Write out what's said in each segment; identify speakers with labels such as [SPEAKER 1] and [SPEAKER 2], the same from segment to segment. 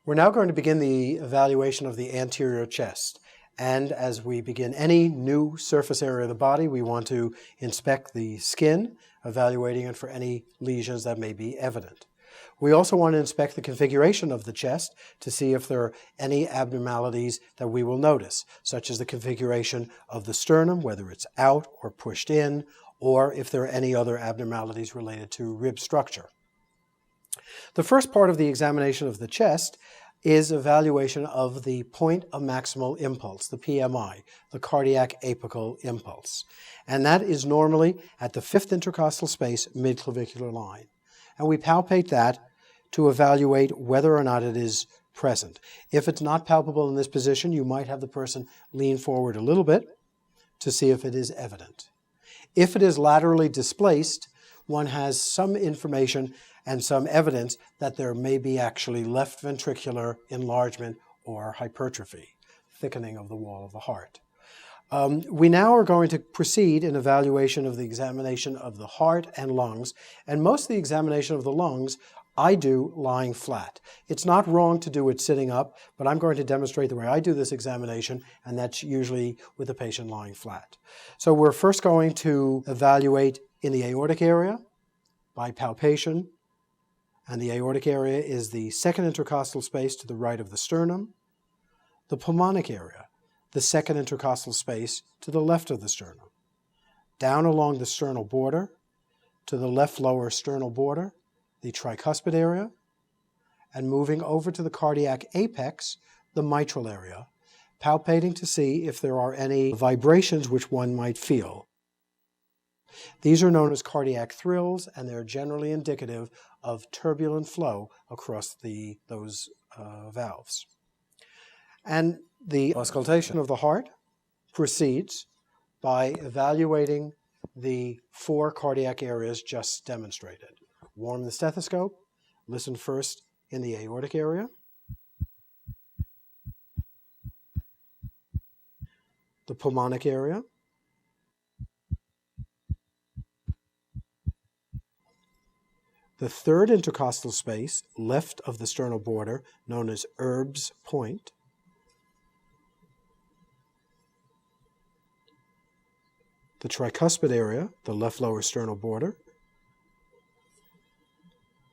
[SPEAKER 1] We're now going to begin the evaluation of the anterior chest. And as we begin any new surface area of the body, we want to inspect the skin, evaluating it for any lesions that may be evident. We also want to inspect the configuration of the chest to see if there are any abnormalities that we will notice, such as the configuration of the sternum, whether it's out or pushed in, or if there are any other abnormalities related to rib structure. The first part of the examination of the chest is evaluation of the point of maximal impulse, the PMI, the cardiac apical impulse. And that is normally at the fifth intercostal space, midclavicular line. And we palpate that to evaluate whether or not it is present. If it's not palpable in this position, you might have the person lean forward a little bit to see if it is evident. If it is laterally displaced, one has some information and some evidence that there may be actually left ventricular enlargement or hypertrophy, thickening of the wall of the heart. We now are going to proceed in evaluation of the examination of the heart and lungs, and most of the examination of the lungs I do lying flat. It's not wrong to do it sitting up, but I'm going to demonstrate the way I do this examination, and that's usually with the patient lying flat. So we're first going to evaluate in the aortic area by palpation, and the aortic area is the second intercostal space to the right of the sternum, the pulmonic area, the second intercostal space to the left of the sternum, down along the sternal border, to the left lower sternal border, the tricuspid area, and moving over to the cardiac apex, the mitral area, palpating to see if there are any vibrations which one might feel. These are known as cardiac thrills, and they're generally indicative of turbulent flow across those valves. And the auscultation of the heart proceeds by evaluating the four cardiac areas just demonstrated. Warm the stethoscope, listen first in the aortic area, the pulmonic area, the third intercostal space left of the sternal border, known as Erb's point, the tricuspid area, the left lower sternal border,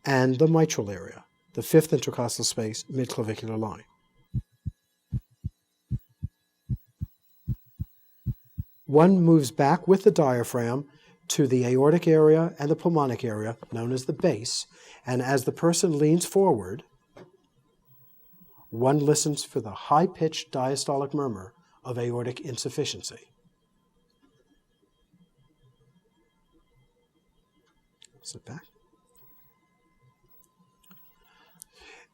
[SPEAKER 1] and the mitral area, the fifth intercostal space, midclavicular line. One moves back with the diaphragm to the aortic area and the pulmonic area, known as the base, and as the person leans forward, one listens for the high-pitched diastolic murmur of aortic insufficiency. Sit back.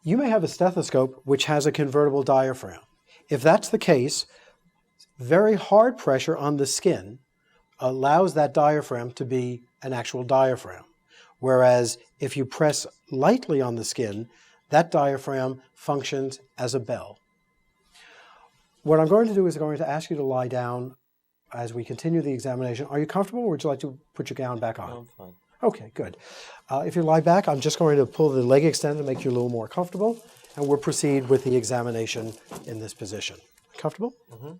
[SPEAKER 1] You may have a stethoscope which has a convertible diaphragm. If that's the case, very hard pressure on the skin allows that diaphragm to be an actual diaphragm. Whereas if you press lightly on the skin, that diaphragm functions as a bell. What I'm going to do is I'm going to ask you to lie down as we continue the examination. Are you comfortable, or would you like to put your gown back on?
[SPEAKER 2] No, I'm fine.
[SPEAKER 1] Okay, good. If you lie back, I'm just going to pull the leg extender to make you a little more comfortable, and we'll proceed with the examination in this position. Comfortable?
[SPEAKER 2] Mm-hmm.